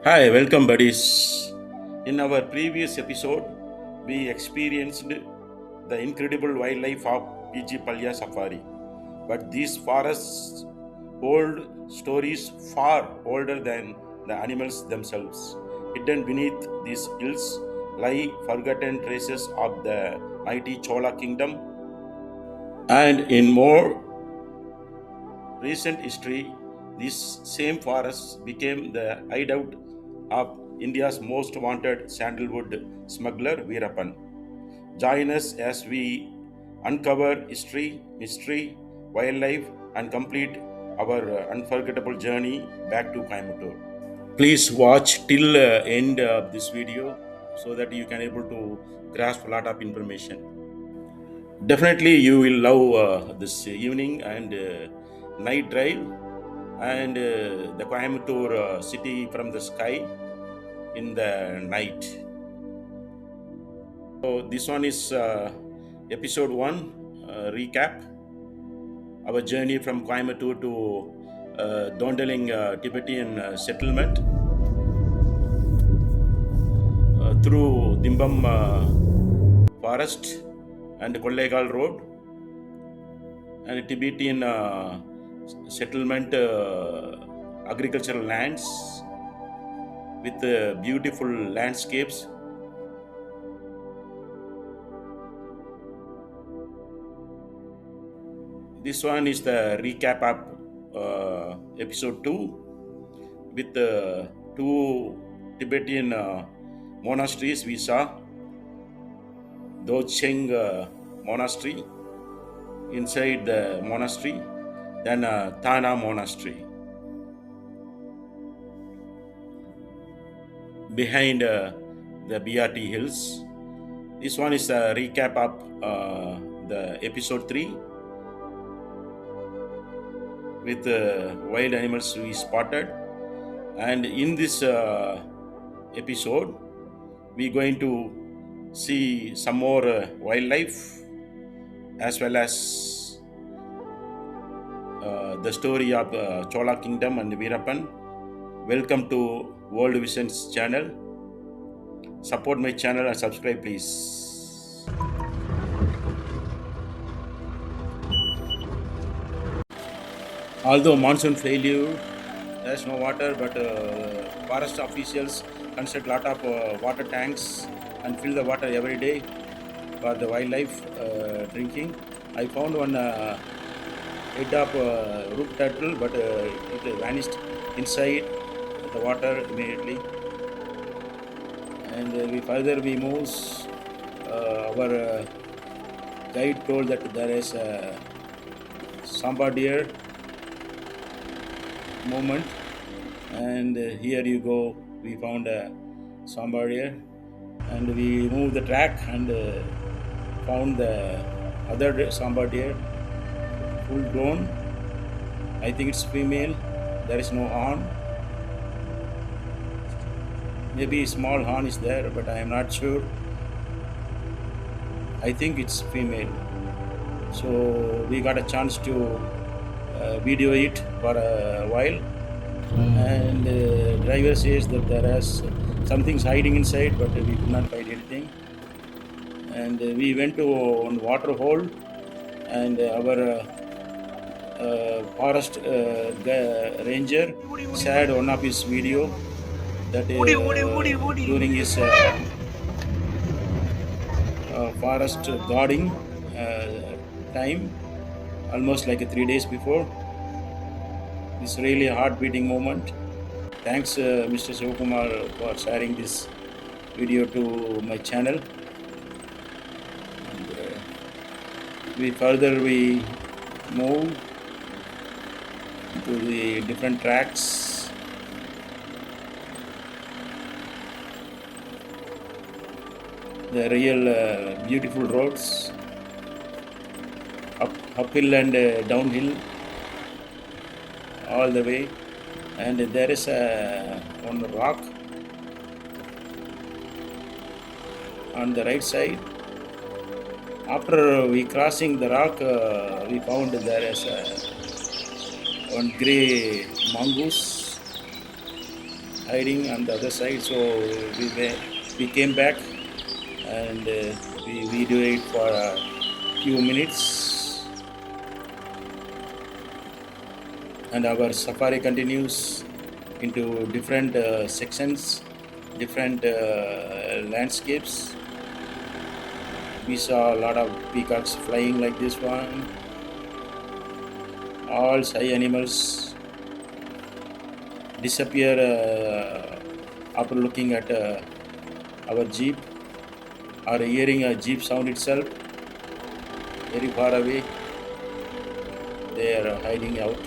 Hi, welcome, buddies. In our previous episode, we experienced the incredible wildlife of PG Palya Safari. But these forests hold stories far older than the animals themselves. Hidden beneath these hills lie forgotten traces of the mighty Chola Kingdom. And in more recent history, these same forests became the hideout of India's most wanted sandalwood smuggler, Veerappan. Join us as we uncover history, mystery, wildlife, and complete our unforgettable journey back to Coimbatore. Please watch till end of this video so that you can able to grasp a lot of information. Definitely, you will love this evening and night drive and the Coimbatore city from the sky in the night. So this one is episode 1 recap our journey from Coimbatore to Dondaling Tibetan settlement through Dimbam forest and Kollegal road and Tibetan settlement agricultural lands with beautiful landscapes. This one is the recap of episode 2 with the two Tibetan monasteries we saw. Docheng monastery, inside the monastery, then Thana monastery. Behind the BRT hills. This one is a recap of the episode 3 with wild animals we spotted. And in this episode, we're going to see some more wildlife as well as the story of Chola Kingdom and Veerappan. Welcome to World Vision's channel. Support my channel and subscribe, please. Although monsoon failure, there's no water, but forest officials construct lot of water tanks and fill the water every day for the wildlife drinking. I found one head of root turtle, but it vanished inside the water immediately. And we move. Our guide told that there is a samba deer movement, and here you go. We found a samba deer, and we moved the track and found the other samba deer, full grown. I think it's female. There is no horn. Maybe small horn is there, but I am not sure. I think it's female. So we got a chance to video it for a while. And driver says that there is something's hiding inside, but we could not find anything. And we went to one water hole, and our forest ranger shared one of his video that during his forest guarding time, almost like 3 days before. It's really a heart-beating moment. Thanks, Mr. Shivakumar, for sharing this video to my channel. And, we move to the different tracks. The real beautiful roads, uphill and downhill, all the way. And there is one rock on the right side. After we crossing the rock, we found there is one grey mongoose hiding on the other side. So we came back and we videoed it for a few minutes, and our safari continues into different sections, different landscapes. We saw a lot of peacocks flying like this one, all shy animals disappear after looking at our jeep or hearing a jeep sound itself very far away. They are hiding out.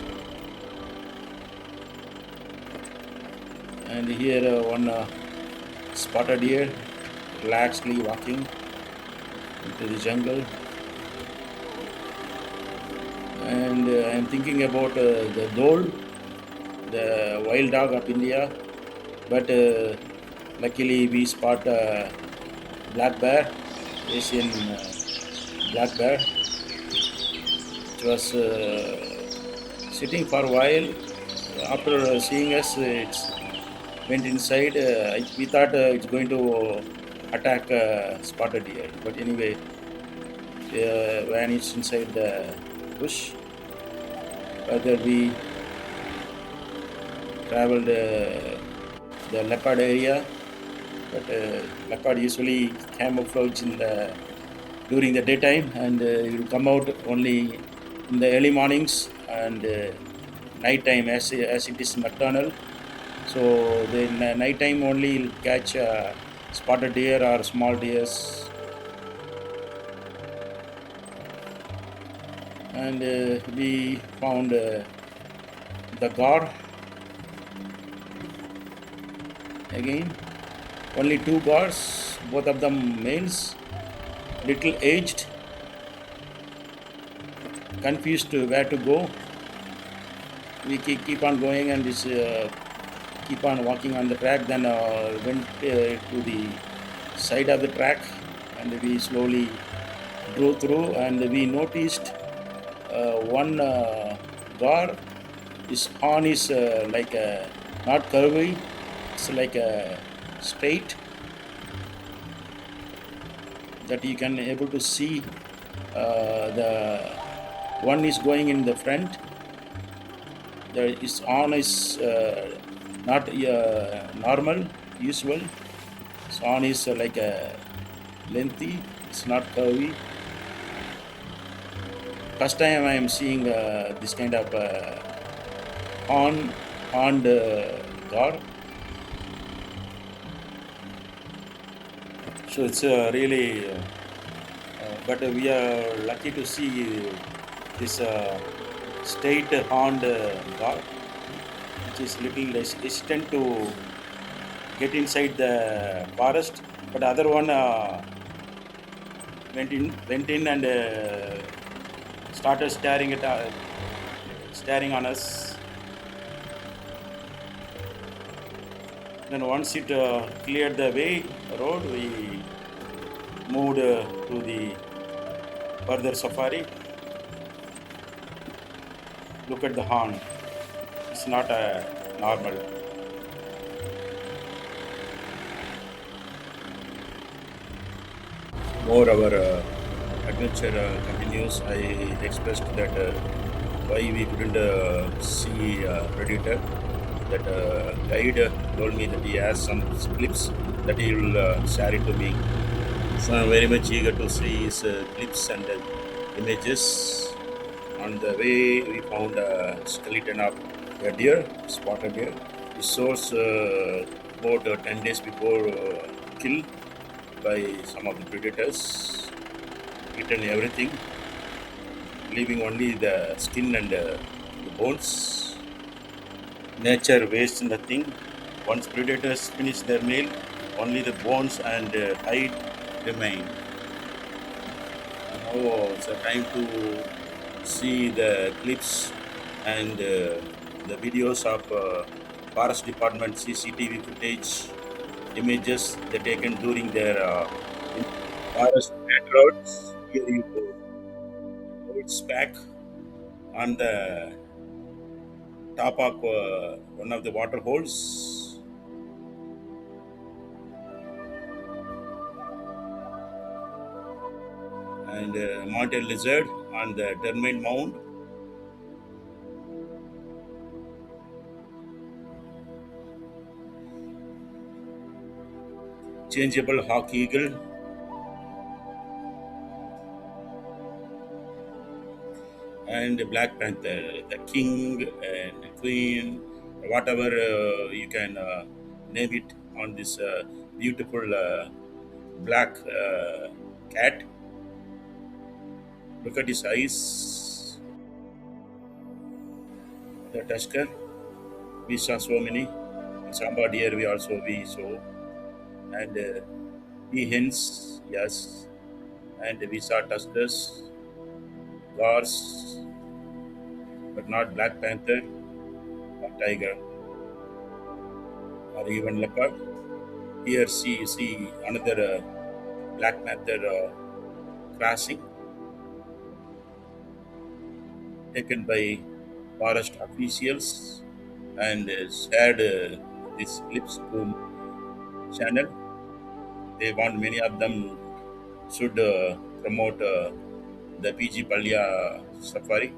And here one spotted deer relaxedly walking into the jungle. And I'm thinking about the dhole, the wild dog of India. But luckily we spot black bear, Asian black bear. It was sitting for a while. After seeing us, it went inside. We thought it's going to attack spotted deer, but anyway, vanished inside the bush. Further, we traveled the leopard area, but leopard usually camouflage in the during the daytime, and it will come out only in the early mornings and night time, as it is nocturnal. So the night time only will catch spotted deer or small deers. And we found the gar again. Only two gars, both of them males, little aged, confused to where to go. We keep on going and this keep on walking on the track. Then went to the side of the track, and we slowly drove through. And we noticed one gar. His horn is like a not curvy. It's like a straight that you can able to see. The one is going in the front. His horn is not normal, usual. His horn is like a lengthy. It's not curvy. First time I am seeing this kind of horned gar. So it's really, but we are lucky to see this state horned gar, which is little less hesitant to get inside the forest. But other one went in and started staring on us. Then once it cleared the way road, we moved to the further safari. Look at the horn. It's not normal. More our adventure continues. I expressed that why we couldn't see predator. That guide told me that he has some clips that he will share it to me. So I'm very much eager to see his clips and images. On the way, we found a skeleton of a deer, spotted deer. It shows about 10 days before kill by some of the predators, eaten everything, leaving only the skin and the bones. Nature wastes nothing. Once predators finish their meal, only the bones and hide remain. Now it's a time to see the clips and the videos of forest department CCTV footage, images they taken during their forest patrols. Here you go. It's back on the top of one of the water holes. and mountain lizard on the termite mound, changeable hawk eagle, and Black Panther, the king and queen, whatever you can name it on this beautiful black cat. Look at his eyes, the tusker. We saw so many. In Samba deer we saw, and peahens, yes, and we saw tuskers, gars, but not Black Panther or tiger or even leopard. Here, see another Black Panther crossing taken by forest officials and shared this clips to channel. They want many of them should promote the PG Palya Safari.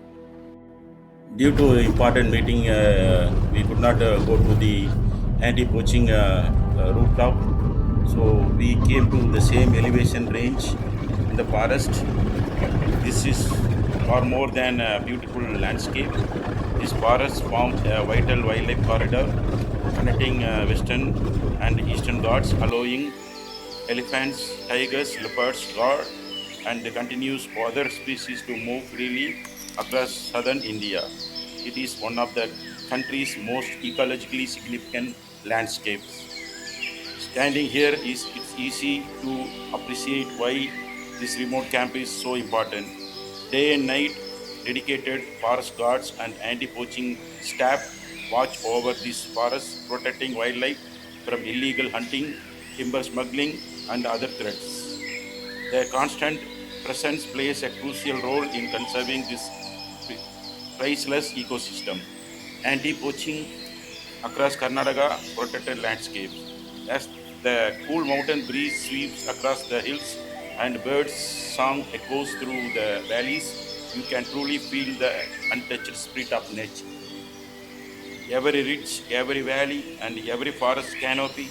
Due to important meeting, we could not go to the anti-poaching rooftop. So we came to the same elevation range in the forest. This is far more than a beautiful landscape. This forest forms a vital wildlife corridor connecting western and eastern Ghats, allowing elephants, tigers, leopards, gaur, and continues for other species to move freely across southern India. It is one of the country's most ecologically significant landscapes. Standing here is it's easy to appreciate why this remote camp is so important. Day and night, dedicated forest guards and anti-poaching staff watch over this forest, protecting wildlife from illegal hunting, timber smuggling, and other threats. Their constant presence plays a crucial role in conserving this priceless ecosystem. Anti-poaching across Karnataka protected landscapes. As the cool mountain breeze sweeps across the hills and birds' song echoes through the valleys, you can truly feel the untouched spirit of nature. Every ridge, every valley, and every forest canopy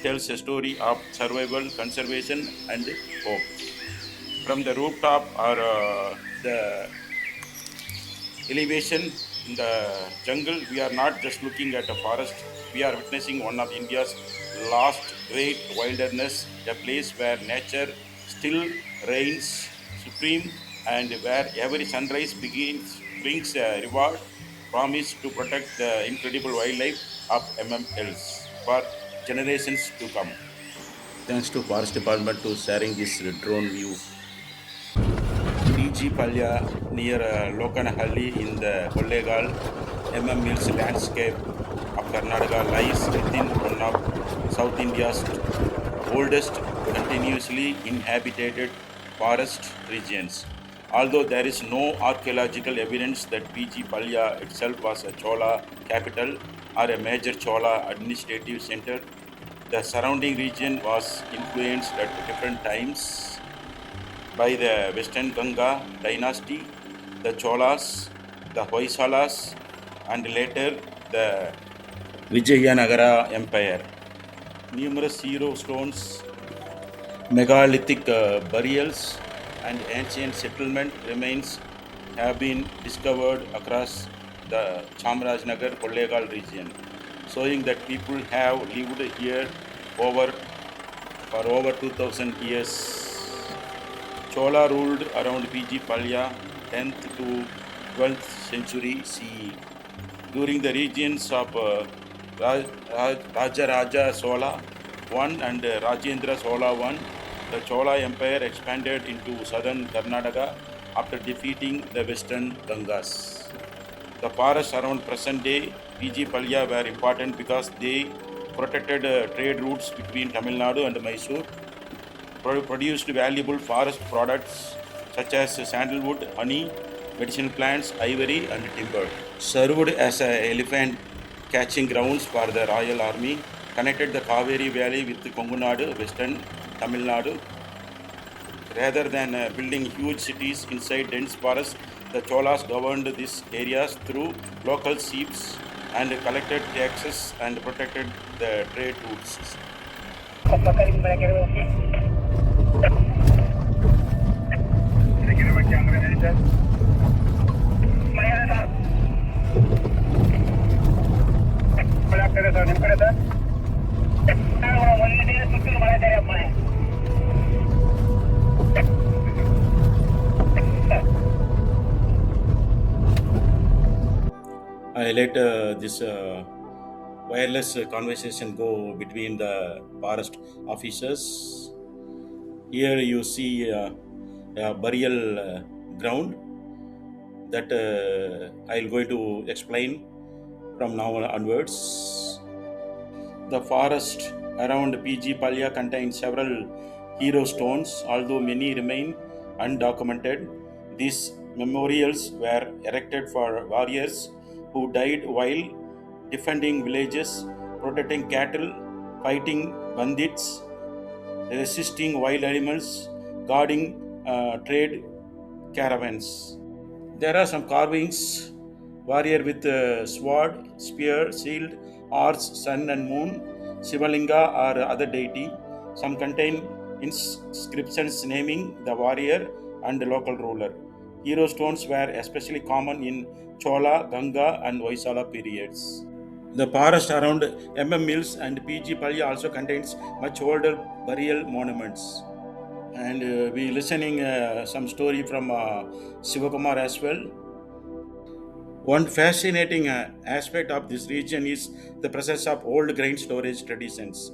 tells a story of survival, conservation, and hope. From the rooftop or the elevation in the jungle, we are not just looking at a forest, we are witnessing one of India's last great wilderness, a place where nature still reigns supreme and where every sunrise brings a reward promise to protect the incredible wildlife of MMLs for generations to come. Thanks to Forest Department to sharing this drone view. PG Palya near Lokanahalli in the Kollegal MM Mills landscape of Karnataka lies within one of South India's oldest continuously inhabited forest regions. Although there is no archaeological evidence that PG Palya itself was a Chola capital or a major Chola administrative center, the surrounding region was influenced at different times by the Western Ganga dynasty, the Cholas, the Hoysalas, and later the Vijayanagara Empire. Numerous hero stones, megalithic burials, and ancient settlement remains have been discovered across the Chamarajnagar Kollegal region, showing that people have lived here over for over 2000 years. Chola ruled around PG Palya 10th to 12th century CE. During the regions of Rajaraja Sola I and Rajendra Sola I, the Chola Empire expanded into southern Karnataka after defeating the western Gangas. The forests around present-day PG Palya were important because they protected trade routes between Tamil Nadu and Mysore, produced valuable forest products such as sandalwood, honey, medicinal plants, ivory, and timber. Served as elephant catching grounds for the Royal Army, connected the Kaveri Valley with Kongunadu, western Tamil Nadu, Rather than building huge cities inside dense forests, the Cholas governed these areas through local chiefs and collected taxes and protected the trade routes. I let this wireless conversation go between the forest officers. Here you see a burial ground that I'll going to explain from now onwards. The forest around PG Palya contains several hero stones, although many remain undocumented. These memorials were erected for warriors who died while defending villages, protecting cattle, fighting bandits, resisting wild animals, guarding trade caravans. There are some carvings: warrior with sword, spear, shield, horse, sun and moon, Shivalinga or other deity. Some contain inscriptions naming the warrior and the local ruler. Hero stones were especially common in Chola, Ganga, and Hoysala periods. The forest around MM Mills and PG Palya also contains much older burial monuments. And we listening some story from Sivakumar as well. One fascinating aspect of this region is the presence of old grain storage traditions.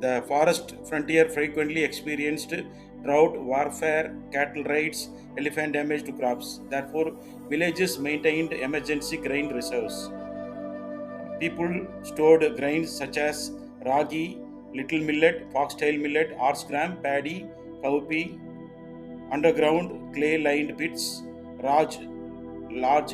The forest frontier frequently experienced drought, warfare, cattle raids, elephant damage to crops. Therefore, villages maintained emergency grain reserves. People stored grains such as ragi, little millet, foxtail millet, horse gram, paddy, cowpea, underground clay-lined pits, large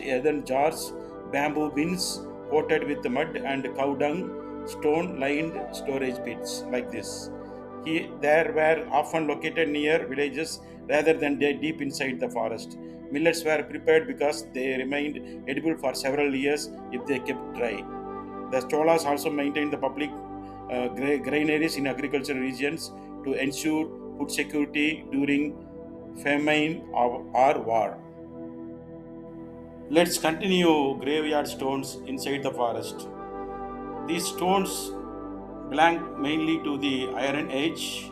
earthen jars, bamboo bins coated with mud and cow dung, stone-lined storage pits like this. There were often located near villages rather than deep inside the forest. Millets were prepared because they remained edible for several years if they kept dry. The Cholas also maintained the public granaries in agricultural regions to ensure food security during famine or war. Let's continue graveyard stones inside the forest. These stones belong mainly to the Iron Age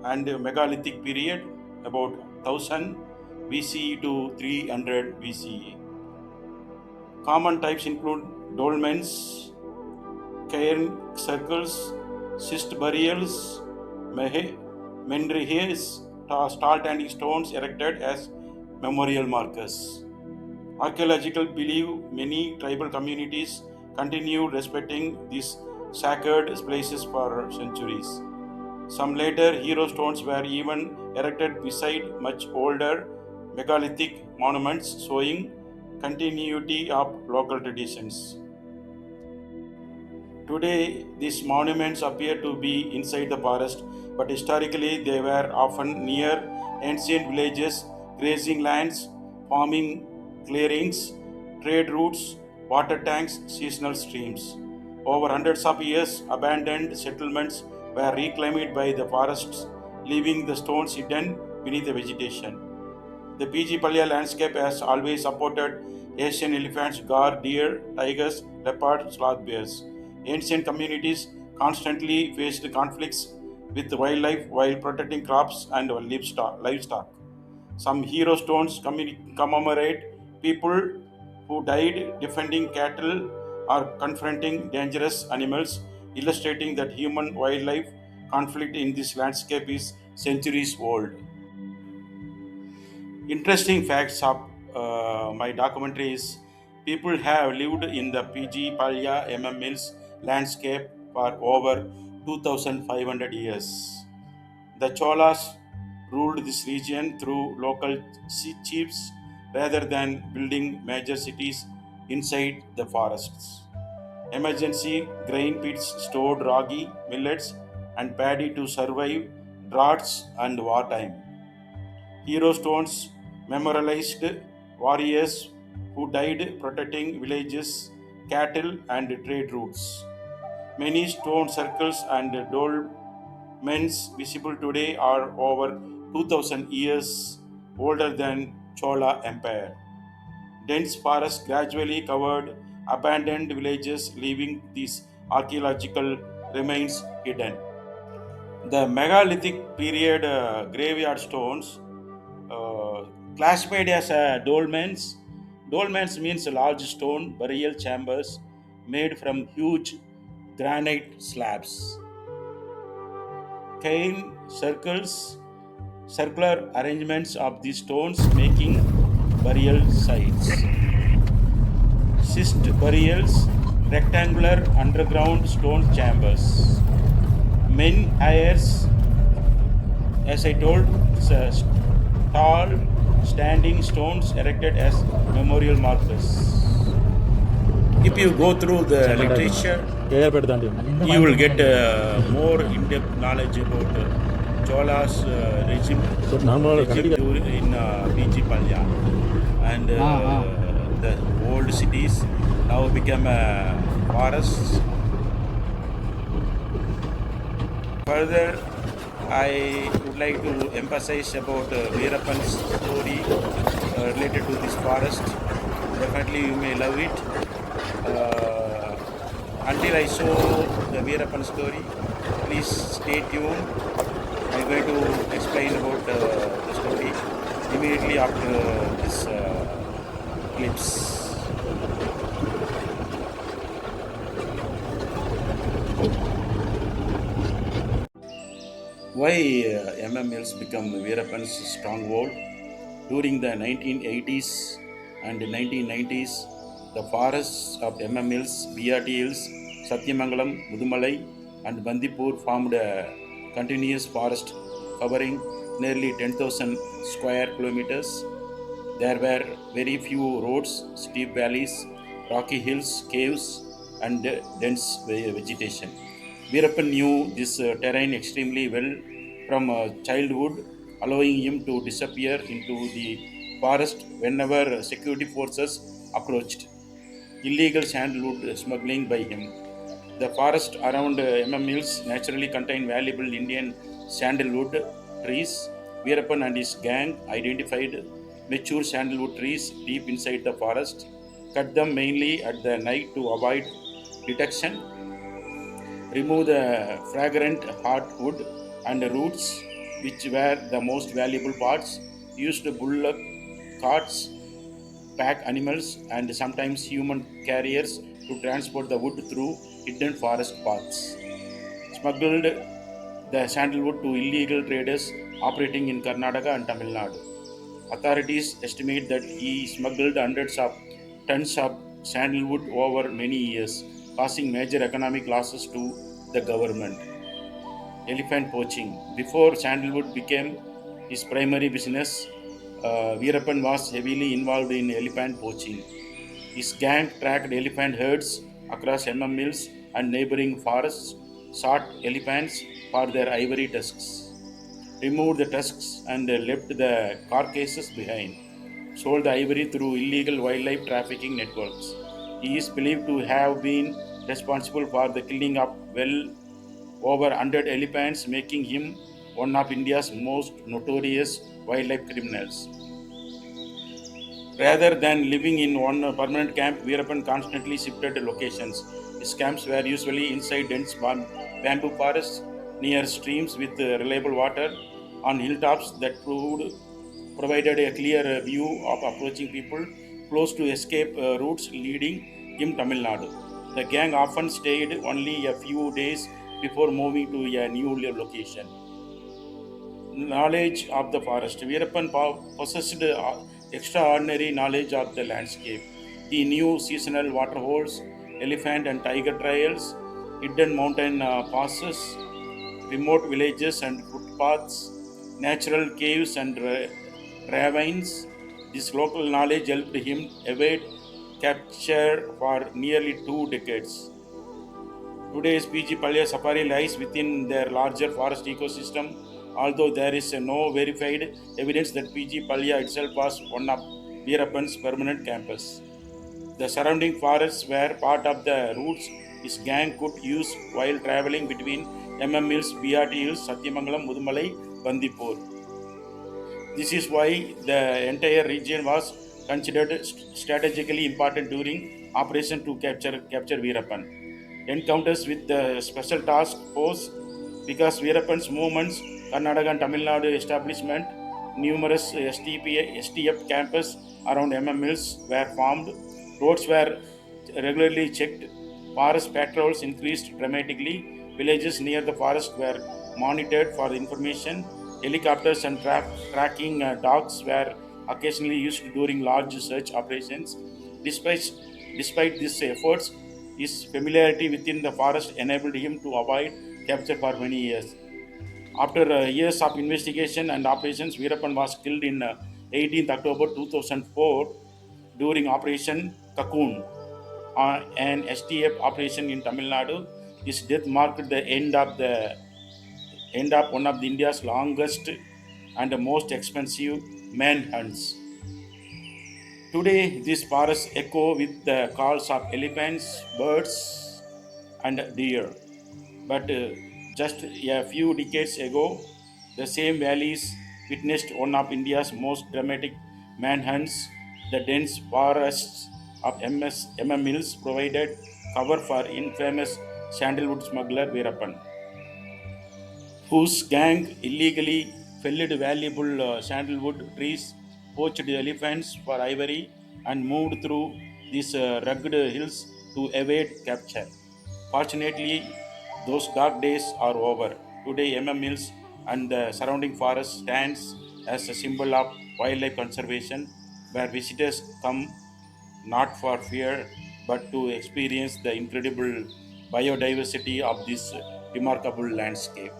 and the megalithic period, about 1000 BCE to 300 BCE. Common types include dolmens, cairn circles, cyst burials, menhirs, tall standing stones erected as memorial markers. Archaeological believe many tribal communities continued respecting these sacred places for centuries. Some later hero stones were even erected beside much older megalithic monuments, showing continuity of local traditions. Today, these monuments appear to be inside the forest, but historically they were often near ancient villages, grazing lands, farming clearings, trade routes, water tanks, seasonal streams. Over hundreds of years, abandoned settlements were reclaimed by the forests, leaving the stones hidden beneath the vegetation. The PG Palya landscape has always supported Asian elephants, gar, deer, tigers, leopards, sloth bears. Ancient communities constantly faced conflicts with wildlife while protecting crops and livestock. Some hero stones commemorate people who died defending cattle or confronting dangerous animals, illustrating that human wildlife conflict in this landscape is centuries old. Interesting facts of my documentary is people have lived in the PG Palya MM Mills landscape for over 2500 years. The Cholas ruled this region through local chiefs rather than building major cities inside the forests. Emergency grain pits stored ragi, millets, and paddy to survive droughts and wartime. Hero stones memorialized warriors who died protecting villages, cattle, and trade routes. Many stone circles and dolmens visible today are over 2000 years older than Chola Empire. Dense forests gradually covered abandoned villages, leaving these archaeological remains hidden. The megalithic period graveyard stones, uh, classified as dolmens. Dolmens means large stone burial chambers made from huge granite slabs. Cairn circles, circular arrangements of these stones making burial sites. Schist burials, rectangular underground stone chambers. Men hires, as I told, it's a tall standing stones erected as memorial markers. If you go through the literature, you will get more in-depth knowledge about Chola's regime in PG Palya, and the old cities now become forests. Further, I would like to emphasize about Veerappan's story related to this forest. Definitely, you may love it. Until I show the Veerappan story, please stay tuned. I'm going to explain about the story immediately after this clips. Why MMLs become Veerappan's stronghold? During the 1980s and 1990s, the forests of MMLs, BRT Hills, Satyamangalam, Mudumalai, and Bandipur formed a continuous forest covering nearly 10,000 square kilometers. There were very few roads, steep valleys, rocky hills, caves, and dense vegetation. Veerappan knew this terrain extremely well from childhood, allowing him to disappear into the forest whenever security forces approached. Illegal sandalwood smuggling by him. The forest around MM Hills naturally contain valuable Indian sandalwood trees. Veerappan and his gang identified mature sandalwood trees deep inside the forest, cut them mainly at the night to avoid detection, remove the fragrant hardwood and roots, which were the most valuable parts, used bullock carts, pack animals, and sometimes human carriers to transport the wood through hidden forest paths. Smuggled the sandalwood to illegal traders operating in Karnataka and Tamil Nadu. Authorities estimate that he smuggled hundreds of tons of sandalwood over many years, causing major economic losses to the government. Elephant poaching. Before sandalwood became his primary business, Veerappan was heavily involved in elephant poaching. His gang tracked elephant herds across MM Mills and neighboring forests, sought elephants for their ivory tusks, removed the tusks, and left the carcasses behind, sold the ivory through illegal wildlife trafficking networks. He is believed to have been responsible for the killing of well over 100 elephants, making him one of India's most notorious wildlife criminals. Rather than living in one permanent camp, Veerappan constantly shifted locations. His camps were usually inside dense bamboo forests, near streams with reliable water, on hilltops that provided a clear view of approaching people, close to escape routes leading him Tamil Nadu. The gang often stayed only a few days before moving to a new location. Knowledge of the forest. Veerappan possessed extraordinary knowledge of the landscape. He knew seasonal waterholes, elephant and tiger trails, hidden mountain passes, remote villages and footpaths, natural caves and ravines. This local knowledge helped him evade capture for nearly 2 decades. Today's PG Palya Safari lies within their larger forest ecosystem, although there is no verified evidence that PG Palya itself was one of Veerappan's permanent campus. The surrounding forests were part of the routes his gang could use while traveling between MM Hills, BRT Hills, Satyamangalam, Mudumalai, Bandipur. This is why the entire region was considered strategically important during operation to capture Veerappan. Encounters with the special task force because Veerappan's movements, Karnataka and Tamil Nadu establishment, numerous STF campus around MM Mills were formed, roads were regularly checked, forest patrols increased dramatically, villages near the forest were monitored for information, helicopters and tracking dogs were occasionally used during large search operations. Despite, despite these efforts, his familiarity within the forest enabled him to avoid capture for many years. After years of investigation and operations, Veerappan was killed in 18th October 2004 during Operation Cocoon, an STF operation in Tamil Nadu. His death marked the end of one of India's longest and most expensive manhunts. Today, these forests echo with the calls of elephants, birds, and deer. But just a few decades ago, the same valleys witnessed one of India's most dramatic manhunts. The dense forests of MM Mills provided cover for infamous sandalwood smuggler Veerappan, whose gang illegally felled valuable sandalwood trees, poached elephants for ivory, and moved through these rugged hills to evade capture. Fortunately, those dark days are over. Today, MM Mills and the surrounding forest stands as a symbol of wildlife conservation, where visitors come not for fear but to experience the incredible biodiversity of this remarkable landscape.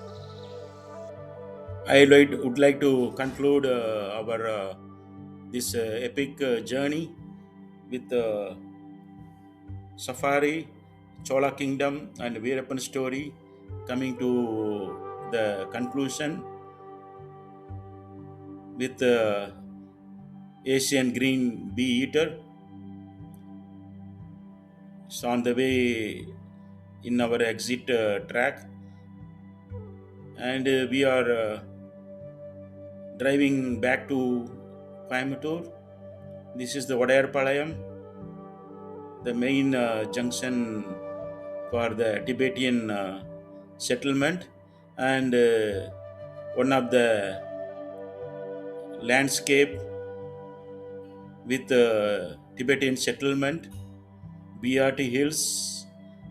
Would like to conclude our this epic journey with Safari, Chola Kingdom, and Veerappan story coming to the conclusion with Asian green bee eater. It's on the way in our exit track, and we are driving back to Coimbatore. This is the Palayam, the main junction for the Tibetan settlement, and one of the landscape with Tibetan settlement, BRT hills,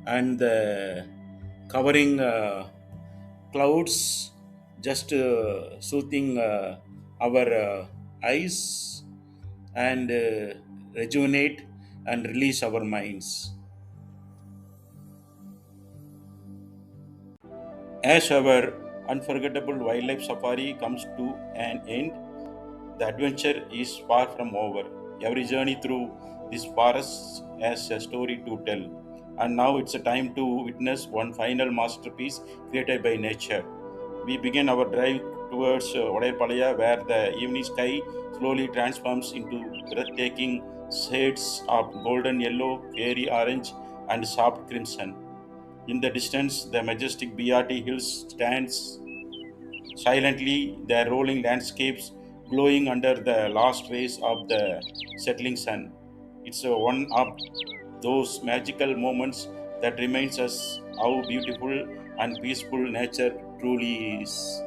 and the covering clouds, just soothing our eyes and rejuvenate and release our minds. As our unforgettable wildlife safari comes to an end, the adventure is far from over. Every journey through these forests has a story to tell. And now it's a time to witness one final masterpiece created by nature. We begin our drive towards Palya, where the evening sky slowly transforms into breathtaking shades of golden yellow, fairy orange, and soft crimson. In the distance, the majestic BRT hills stands silently, their rolling landscapes glowing under the last rays of the setting sun. It's one of those magical moments that reminds us how beautiful and peaceful nature truly is.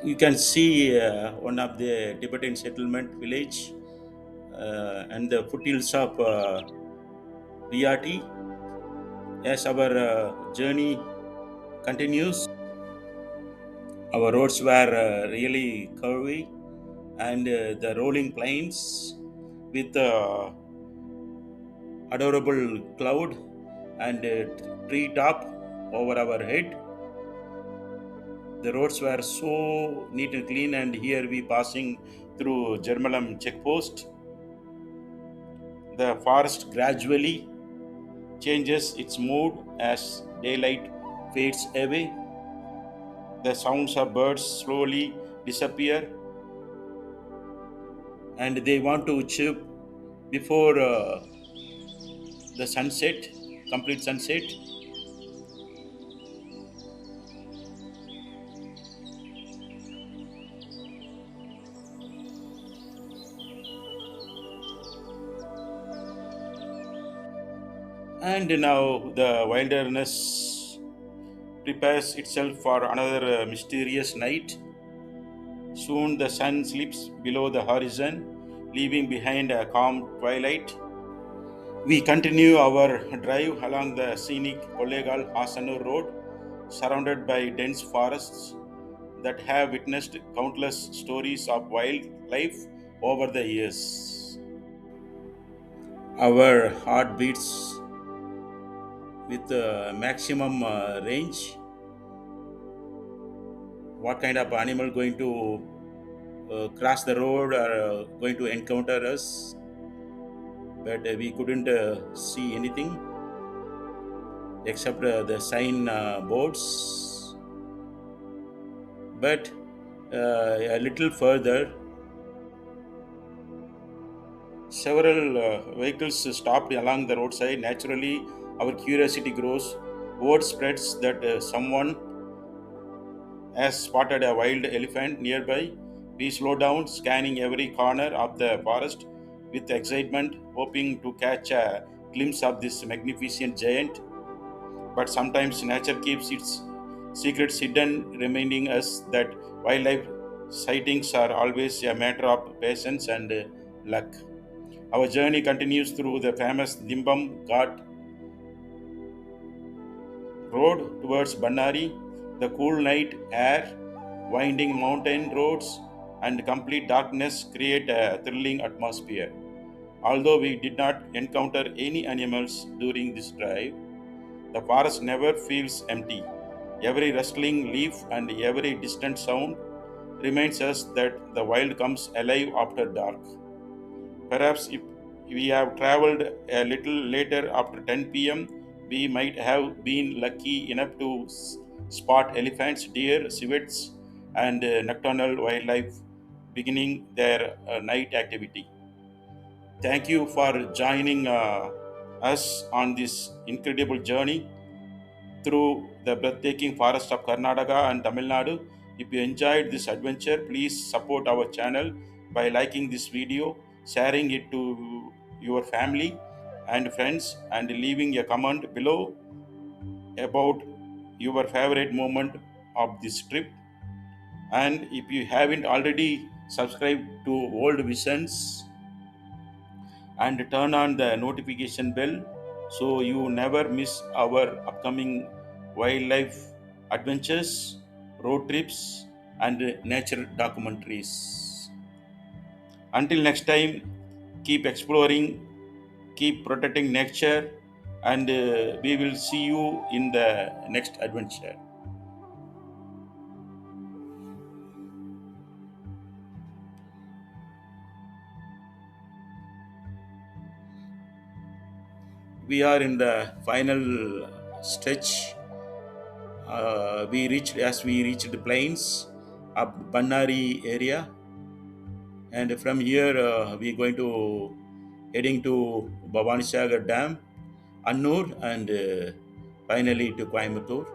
You can see one of the Tibetan settlement village and the foothills of BRT. As our journey continues, our roads were really curvy, and the rolling plains with adorable cloud and tree top over our head. The roads were so neat and clean, and here we passing through Jermalam checkpost. The forest gradually changes its mood as daylight fades away. The sounds of birds slowly disappear, and they want to chirp before the sunset, complete sunset. And now the wilderness prepares itself for another mysterious night. Soon the sun slips below the horizon, leaving behind a calm twilight. We continue our drive along the scenic Kollegal Hasanur road, surrounded by dense forests that have witnessed countless stories of wildlife over the years. Our heart beats with maximum range. What kind of animal going to cross the road or going to encounter us? But we couldn't see anything except the sign boards. But a little further, several vehicles stopped along the roadside. Naturally, our curiosity grows. Word spreads that someone has spotted a wild elephant nearby. We slow down, scanning every corner of the forest with excitement, hoping to catch a glimpse of this magnificent giant. But sometimes nature keeps its secrets hidden, reminding us that wildlife sightings are always a matter of patience and luck. Our journey continues through the famous Dimbam Ghat road towards Bannari. The cool night air, winding mountain roads, and complete darkness create a thrilling atmosphere. Although we did not encounter any animals during this drive, the forest never feels empty. Every rustling leaf and every distant sound reminds us that the wild comes alive after dark. Perhaps if we have traveled a little later after 10 p.m., we might have been lucky enough to spot elephants, deer, civets, and nocturnal wildlife beginning their night activity. Thank you for joining us on this incredible journey through the breathtaking forest of Karnataka and Tamil Nadu. If you enjoyed this adventure, please support our channel by liking this video, sharing it to your family and friends, and leaving a comment below about your favorite moment of this trip. And if you haven't already subscribed to Old Visions and turn on the notification bell so you never miss our upcoming wildlife adventures, road trips, and nature documentaries. Until next time, keep exploring, keep protecting nature, and we will see you in the next adventure. We are in the final stretch. We reached the plains up Bannari area, and from here we're going to heading to Bhavanisagar Dam, Annur, and finally to Coimbatore.